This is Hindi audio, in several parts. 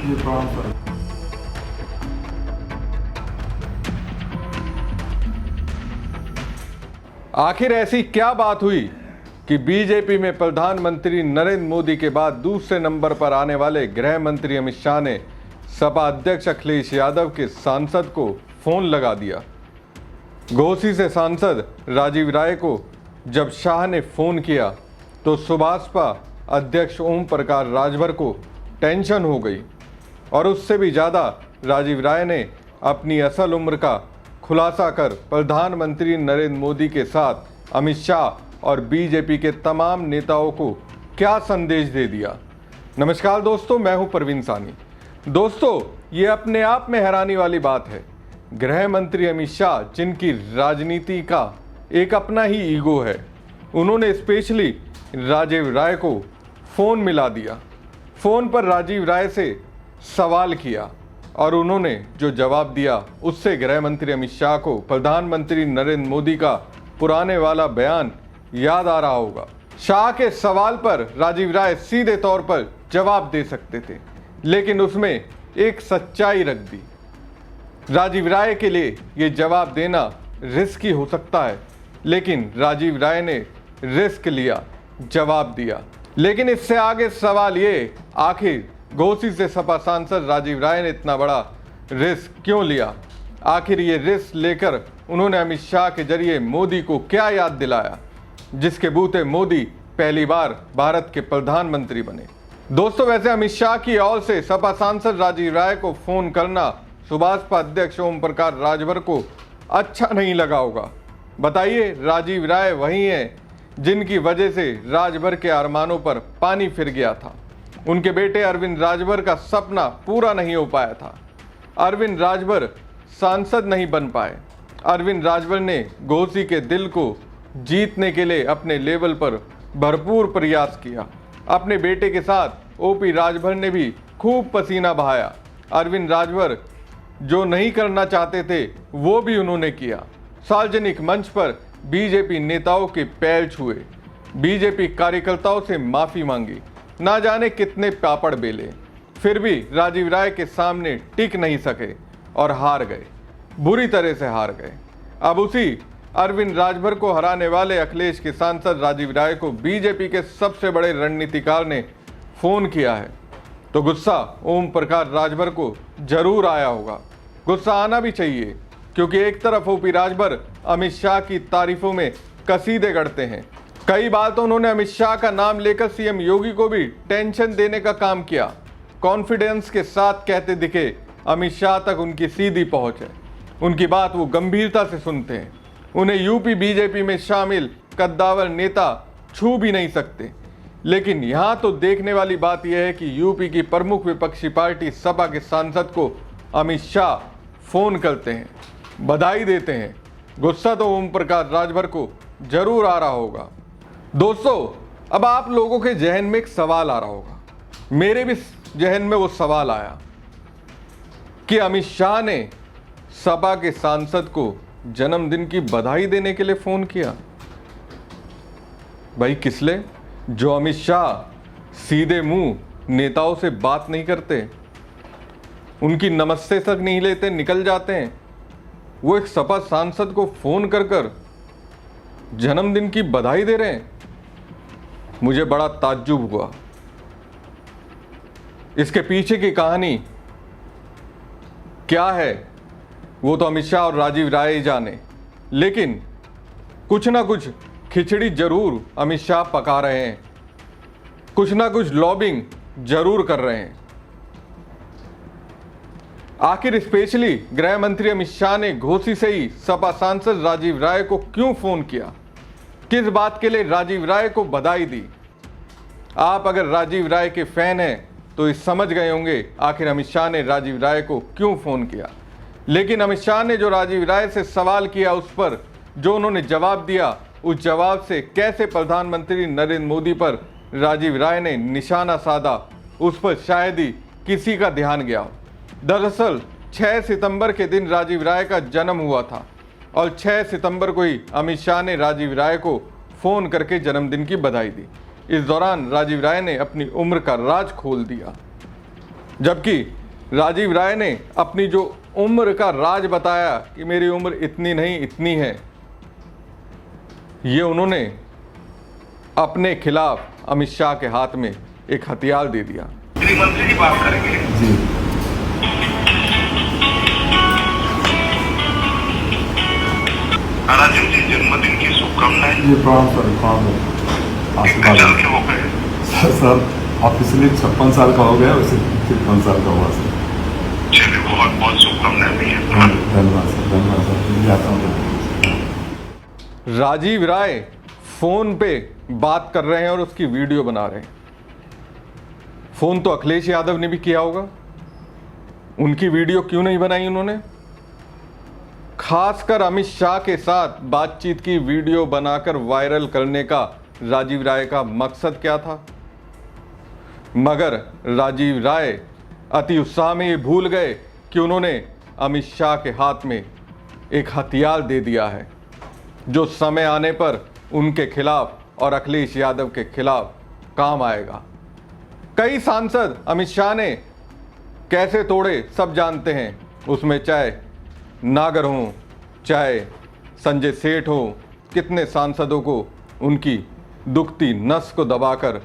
जी प्रणाम सर। आखिर ऐसी क्या बात हुई कि बीजेपी में प्रधानमंत्री नरेंद्र मोदी के बाद दूसरे नंबर पर आने वाले गृह मंत्री अमित शाह ने सपा अध्यक्ष अखिलेश यादव के सांसद को फोन लगा दिया। घोसी से सांसद राजीव राय को जब शाह ने फोन किया तो सुभाषपा अध्यक्ष ओम प्रकाश राजभर को टेंशन हो गई और उससे भी ज़्यादा राजीव राय ने अपनी असल उम्र का खुलासा कर प्रधानमंत्री नरेंद्र मोदी के साथ अमित शाह और बीजेपी के तमाम नेताओं को क्या संदेश दे दिया। नमस्कार दोस्तों, मैं हूं प्रवीण सानी। दोस्तों, ये अपने आप में हैरानी वाली बात है। गृह मंत्री अमित शाह, जिनकी राजनीति का एक अपना ही ईगो है, उन्होंने स्पेशली राजीव राय को फ़ोन मिला दिया। फ़ोन पर राजीव राय से सवाल किया और उन्होंने जो जवाब दिया उससे गृह मंत्री अमित शाह को प्रधानमंत्री नरेंद्र मोदी का पुराने वाला बयान याद आ रहा होगा। शाह के सवाल पर राजीव राय सीधे तौर पर जवाब दे सकते थे, लेकिन उसमें एक सच्चाई रख दी। राजीव राय के लिए ये जवाब देना रिस्की हो सकता है, लेकिन राजीव राय ने रिस्क लिया, जवाब दिया। लेकिन इससे आगे सवाल ये, आखिर घोसी से सपा सांसद राजीव राय ने इतना बड़ा रिस्क क्यों लिया? आखिर ये रिस्क लेकर उन्होंने अमित शाह के जरिए मोदी को क्या याद दिलाया, जिसके बूते मोदी पहली बार भारत के प्रधानमंत्री बने। दोस्तों, वैसे अमित शाह की ओर से सपा सांसद राजीव राय को फोन करना सुभाषपा अध्यक्ष ओम प्रकाश राजभर को अच्छा नहीं लगा होगा। बताइए, राजीव राय वही हैं जिनकी वजह से राजभर के अरमानों पर पानी फिर गया था। उनके बेटे अरविंद राजभर का सपना पूरा नहीं हो पाया था। अरविंद राजभर सांसद नहीं बन पाए। अरविंद राजभर ने घोसी के दिल को जीतने के लिए अपने लेवल पर भरपूर प्रयास किया। अपने बेटे के साथ ओपी राजभर ने भी खूब पसीना बहाया। अरविंद राजभर जो नहीं करना चाहते थे वो भी उन्होंने किया। सार्वजनिक मंच पर बीजेपी नेताओं के पैर छुए, बीजेपी कार्यकर्ताओं से माफ़ी मांगी, ना जाने कितने पापड़ बेले, फिर भी राजीव राय के सामने टिक नहीं सके और हार गए, बुरी तरह से हार गए। अब उसी अरविंद राजभर को हराने वाले अखिलेश के सांसद राजीव राय को बीजेपी के सबसे बड़े रणनीतिकार ने फोन किया है, तो गुस्सा ओम प्रकाश राजभर को जरूर आया होगा। गुस्सा आना भी चाहिए, क्योंकि एक तरफ ओपी राजभर अमित शाह की तारीफों में कसीदे गढ़ते हैं। कई बार तो उन्होंने अमित शाह का नाम लेकर सीएम योगी को भी टेंशन देने का काम किया। कॉन्फिडेंस के साथ कहते दिखे, अमित शाह तक उनकी सीधी पहुंच है, उनकी बात वो गंभीरता से सुनते हैं। उन्हें यूपी बीजेपी में शामिल कद्दावर नेता छू भी नहीं सकते। लेकिन यहाँ तो देखने वाली बात यह है कि यूपी की प्रमुख विपक्षी पार्टी सपा के सांसद को अमित शाह फोन करते हैं, बधाई देते हैं। गुस्सा तो ओम प्रकाश राजभर को जरूर आ रहा होगा। दोस्तों, अब आप लोगों के जहन में एक सवाल आ रहा होगा, मेरे भी जहन में वो सवाल आया कि अमित शाह ने सपा के सांसद को जन्मदिन की बधाई देने के लिए फोन किया। भाई किस लिए? जो अमित शाह सीधे मुंह नेताओं से बात नहीं करते, उनकी नमस्ते तक नहीं लेते, निकल जाते हैं, वो एक सपा सांसद को फोन कर जन्मदिन की बधाई दे रहे हैं। मुझे बड़ा ताज्जुब हुआ। इसके पीछे की कहानी क्या है वो तो अमित शाह और राजीव राय ही जाने, लेकिन कुछ ना कुछ खिचड़ी जरूर अमित शाह पका रहे हैं, कुछ ना कुछ लॉबिंग जरूर कर रहे हैं। आखिर स्पेशली गृह मंत्री अमित शाह ने घोसी से ही सपा सांसद राजीव राय को क्यों फोन किया? किस बात के लिए राजीव राय को बधाई दी? आप अगर राजीव राय के फैन हैं तो इस समझ गए होंगे आखिर अमित शाह ने राजीव राय को क्यों फोन किया। लेकिन अमित शाह ने जो राजीव राय से सवाल किया, उस पर जो उन्होंने जवाब दिया, उस जवाब से कैसे प्रधानमंत्री नरेंद्र मोदी पर राजीव राय ने निशाना साधा, उस पर शायद ही किसी का ध्यान गया हो। दरअसल 6 सितंबर के दिन राजीव राय का जन्म हुआ था और 6 सितंबर को ही अमित शाह ने राजीव राय को फ़ोन करके जन्मदिन की बधाई दी। इस दौरान राजीव राय ने अपनी उम्र का राज खोल दिया, जबकि राजीव राय ने अपनी जो उम्र का राज बताया कि मेरी उम्र इतनी नहीं इतनी है, ये उन्होंने अपने खिलाफ अमित शाह के हाथ में एक हथियार दे दिया। मंत्री की बात करेंगे जी। राजीव जी जन्मदिन की शुभकामनाएं। ये प्रणाम सर, प्रणाम सर। ऑफिशियली 56 साल का हो गया, वैसे 53 साल का हुआ सर। चलिए, बहुत बहुत शुभकामनाएं भी हैं। धन्यवाद सर, धन्यवाद सर। जाता हूँ। राजीव राय फोन पे बात कर रहे हैं और उसकी वीडियो बना रहे हैं। फोन तो अखिलेश यादव ने भी किया होगा, उनकी वीडियो क्यों नहीं बनाई उन्होंने? खासकर अमित शाह के साथ बातचीत की वीडियो बनाकर वायरल करने का राजीव राय का मकसद क्या था? मगर राजीव राय अति उत्साह में ये भूल गए कि उन्होंने अमित शाह के हाथ में एक हथियार दे दिया है, जो समय आने पर उनके खिलाफ और अखिलेश यादव के खिलाफ काम आएगा। कई सांसद अमित शाह ने कैसे तोड़े सब जानते हैं, उसमें चाहे नागर हो, चाहे संजय सेठ हो, कितने सांसदों को उनकी दुखती नस को दबाकर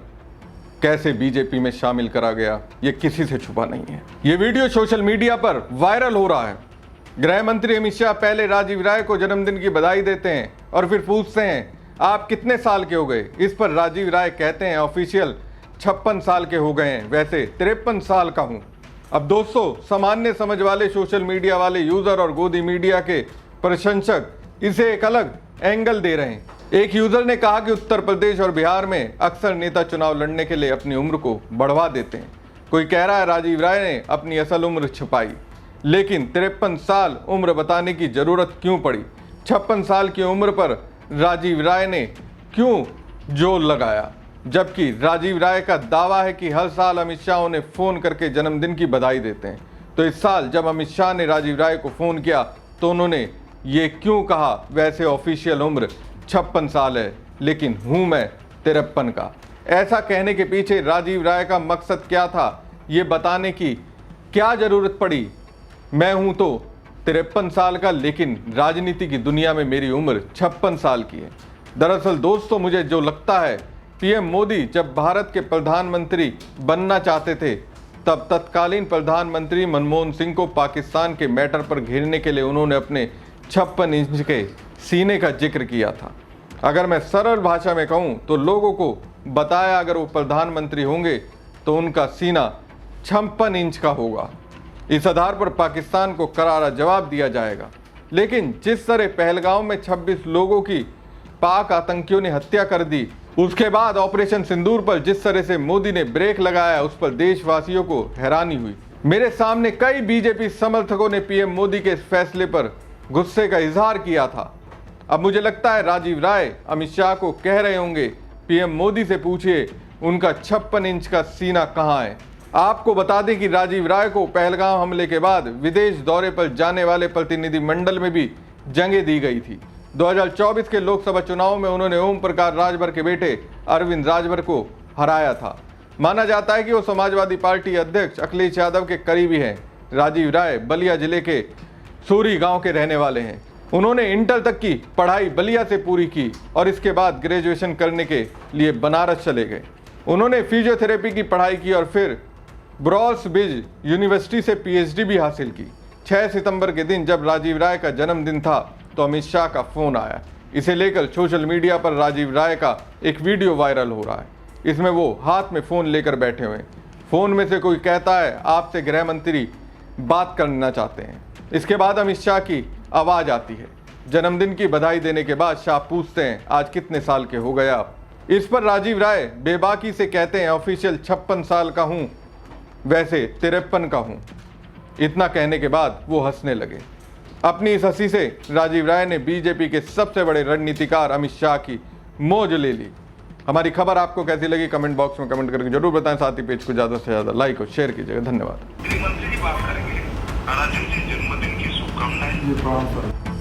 कैसे बीजेपी में शामिल करा गया, ये किसी से छुपा नहीं है। ये वीडियो सोशल मीडिया पर वायरल हो रहा है। गृह मंत्री अमित शाह पहले राजीव राय को जन्मदिन की बधाई देते हैं और फिर पूछते हैं आप कितने साल के हो गए। इस पर राजीव राय कहते हैं ऑफिशियल 56 साल के हो गए हैं, वैसे 53 साल का हूं। अब दोस्तों, सामान्य समझ वाले सोशल मीडिया वाले यूजर और गोदी मीडिया के प्रशंसक इसे एक अलग एंगल दे रहे हैं। एक यूजर ने कहा कि उत्तर प्रदेश और बिहार में अक्सर नेता चुनाव लड़ने के लिए अपनी उम्र को बढ़वा देते हैं। कोई कह रहा है राजीव राय ने अपनी असल उम्र छुपाई, लेकिन 53 साल उम्र बताने की जरूरत क्यों पड़ी? 56 साल की उम्र पर राजीव राय ने क्यों जोर लगाया? जबकि राजीव राय का दावा है कि हर साल अमित शाह उन्हें फोन करके जन्मदिन की बधाई देते हैं। तो इस साल जब अमित शाह ने राजीव राय को फोन किया तो उन्होंने ये क्यों कहा? वैसे ऑफिशियल उम्र 56 साल है, लेकिन हूं मैं 53 का। ऐसा कहने के पीछे राजीव राय का मकसद क्या था, ये बताने की क्या जरूरत पड़ी? मैं हूं तो 53 साल का, लेकिन राजनीति की दुनिया में मेरी उम्र 56 साल की है। दरअसल दोस्तों, मुझे जो लगता है, पीएम मोदी जब भारत के प्रधानमंत्री बनना चाहते थे, तब तत्कालीन प्रधानमंत्री मनमोहन सिंह को पाकिस्तान के मैटर पर घेरने के लिए उन्होंने अपने 56 इंच के सीने का जिक्र किया था। अगर मैं सरल भाषा में कहूं तो लोगों को बताया अगर वो प्रधानमंत्री होंगे तो उनका सीना 56 इंच का होगा। इस आधार पर पाकिस्तान को करारा जवाब दिया जाएगा। लेकिन जिस तरह पहलगांव में 26 लोगों की पाक आतंकियों ने हत्या कर दी, उसके बाद ऑपरेशन सिंदूर पर जिस तरह से मोदी ने ब्रेक लगाया, उस पर देशवासियों को हैरानी हुई। मेरे सामने कई बीजेपी समर्थकों ने पीएम मोदी के इस फैसले पर गुस्से का इजहार किया था। अब मुझे लगता है राजीव राय अमित शाह को कह रहे होंगे, पीएम मोदी से पूछिए उनका 56 इंच का सीना कहां है। आपको बता दें कि राजीव राय को पहलगाम हमले के बाद विदेश दौरे पर जाने वाले प्रतिनिधिमंडल में भी जगह दी गई थी। 2024 के लोकसभा चुनाव में उन्होंने ओम प्रकाश राजभर के बेटे अरविंद राजभर को हराया था। माना जाता है कि वो समाजवादी पार्टी अध्यक्ष अखिलेश यादव के करीबी हैं। राजीव राय बलिया जिले के सूरी गांव के रहने वाले हैं। उन्होंने इंटर तक की पढ़ाई बलिया से पूरी की और इसके बाद ग्रेजुएशन करने के लिए बनारस चले गए। उन्होंने फिजियोथेरेपी की पढ़ाई की और फिर ब्रॉसबिज यूनिवर्सिटी से पीएचडी भी हासिल की। 6 सितंबर के दिन जब राजीव राय का जन्मदिन था तो अमित शाह का फोन आया। इसे लेकर सोशल मीडिया पर राजीव राय का एक वीडियो वायरल हो रहा है। इसमें वो हाथ में फ़ोन लेकर बैठे हुए हैं। फ़ोन में से कोई कहता है आपसे गृह मंत्री बात करना चाहते हैं। इसके बाद अमित शाह की आवाज़ आती है। जन्मदिन की बधाई देने के बाद शाह पूछते हैं आज कितने साल के हो गए आप। इस पर राजीव राय बेबाकी से कहते हैं ऑफिशियल 56 साल का हूँ, वैसे 53 का हूँ। इतना कहने के बाद वो हंसने लगे। अपनी इस हंसी से राजीव राय ने बीजेपी के सबसे बड़े रणनीतिकार अमित शाह की मौज ले ली। हमारी खबर आपको कैसी लगी कमेंट बॉक्स में कमेंट करके जरूर बताएं। साथ ही पेज को ज़्यादा से ज़्यादा लाइक और शेयर कीजिएगा। धन्यवाद। मंत्री की बात करेंगे। राजीव जी जन्मदिन की शुभकामनाएं।